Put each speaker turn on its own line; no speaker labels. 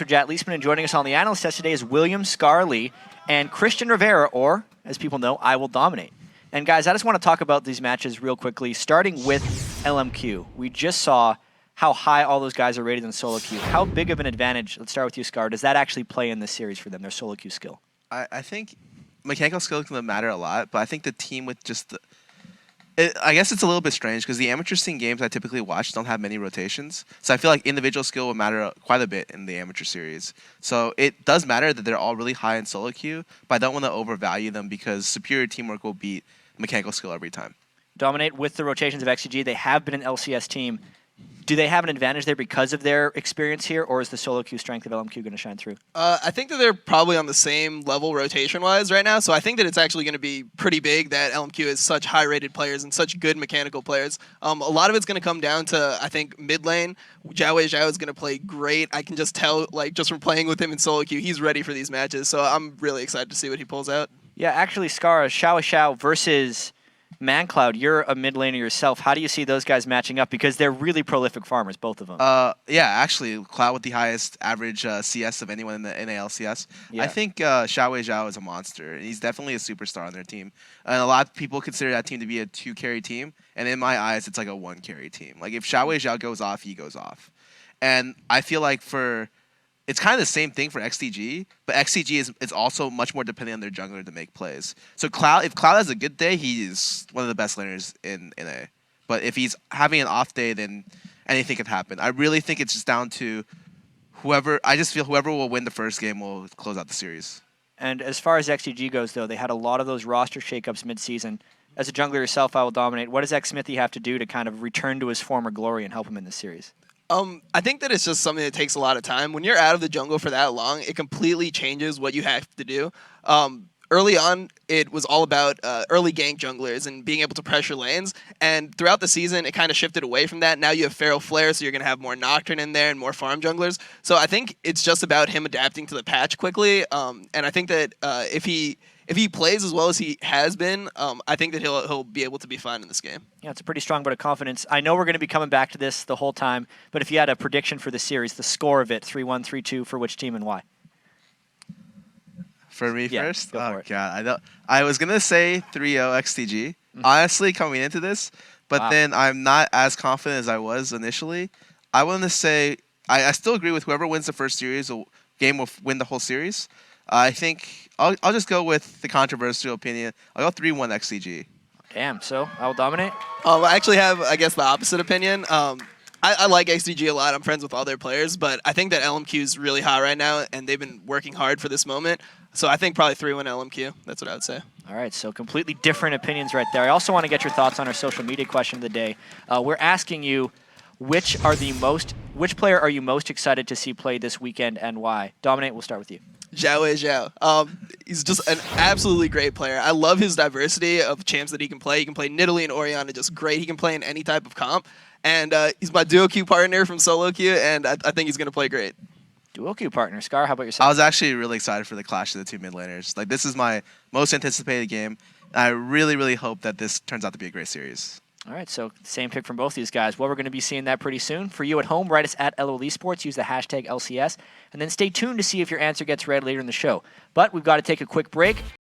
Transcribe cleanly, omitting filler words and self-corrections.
Jatt Leesman, and joining us on the analyst test today is William Scarra and Christian Rivera, or as people know, IWDominate. And guys, I just want to talk about these matches real quickly, starting with LMQ. We just saw how high all those guys are rated in solo queue. How big of an advantage, let's start with you, Scarra, does that actually play in this series for them, their solo queue skill?
I think mechanical skill can matter a lot, but I think the team with just the... I guess it's a little bit strange because the amateur scene games I typically watch don't have many rotations. So I feel like individual skill will matter quite a bit in the amateur series. So it does matter that they're all really high in solo queue, but I don't want to overvalue them because superior teamwork will beat mechanical skill every time.
Dominate with the rotations of XDG. They have been an LCS team. Do they have an advantage there because of their experience here, or is the solo queue strength of LMQ going to shine through?
I think that they're probably on the same level rotation-wise right now, so I think that it's actually going to be pretty big that LMQ is such high-rated players and such good mechanical players. A lot of it's going to come down to, I think, mid lane. Zhao is going to play great. I can just tell, like, just from playing with him in solo queue, he's ready for these matches, so I'm really excited to see what he pulls out.
Yeah, actually, Scarra, Xiao versus ManCloud, you're a mid laner yourself. How do you see those guys matching up? Because they're really prolific farmers, both of them.
Yeah, actually, Cloud with the highest average CS of anyone in the LCS. Yeah. I think Zhao is a monster. He's definitely a superstar on their team. And a lot of people consider that team to be a 2-carry team. And in my eyes, it's like a 1-carry team. Like, if Zhao goes off, he goes off. And I feel like it's kind of the same thing for XDG, but XDG is also much more dependent on their jungler to make plays. So if Cloud has a good day, he's one of the best laners in A. But if he's having an off day, then anything could happen. I really think it's just down to whoever will win the first game will close out the series.
And as far as XDG goes, though, they had a lot of those roster shakeups mid-season. As a jungler yourself, IWDominate. What does xSmithy have to do to kind of return to his former glory and help him in this series?
I think that it's just something that takes a lot of time. When you're out of the jungle for that long, it completely changes what you have to do. Early on, it was all about early gank junglers and being able to pressure lanes. And throughout the season, it kind of shifted away from that. Now you have Feral Flare, so you're going to have more Nocturne in there and more farm junglers. So I think it's just about him adapting to the patch quickly. And I think that if he plays as well as he has been, I think that he'll be able to be fine in this game.
Yeah, it's a pretty strong vote of confidence. I know we're going to be coming back to this the whole time, but if you had a prediction for the series, the score of it, 3-1, 3-2, for which team and why?
For me first?
Go for it.
God, I was going to say 3-0 XDG, honestly, coming into this, but then I'm not as confident as I was initially. I want to say, I still agree with whoever wins the first series, game will win the whole series. I think I'll just go with the controversial opinion. I'll go 3-1 XDG.
Damn, so IWDominate?
I actually have, I guess, the opposite opinion. I like XDG a lot. I'm friends with all their players, but I think that LMQ is really hot right now, and they've been working hard for this moment. So I think probably 3-1 LMQ. That's what I would say.
All right, so completely different opinions right there. I also want to get your thoughts on our social media question of the day. We're asking you, which player are you most excited to see play this weekend and why? Dominate, we'll start with you.
Zhao. He's just an absolutely great player. I love his diversity of champs that he can play. He can play Nidalee and Orianna just great. He can play in any type of comp. And he's my duo queue partner from solo queue, and I think he's going to play great.
Duo queue partner. Scarra, how about yourself?
I was actually really excited for the clash of the two mid laners. Like, this is my most anticipated game. And I really, really hope that this turns out to be a great series.
All right, so same pick from both these guys. Well, we're going to be seeing that pretty soon. For you at home, write us at LOL Esports, use the hashtag LCS, and then stay tuned to see if your answer gets read later in the show. But we've got to take a quick break.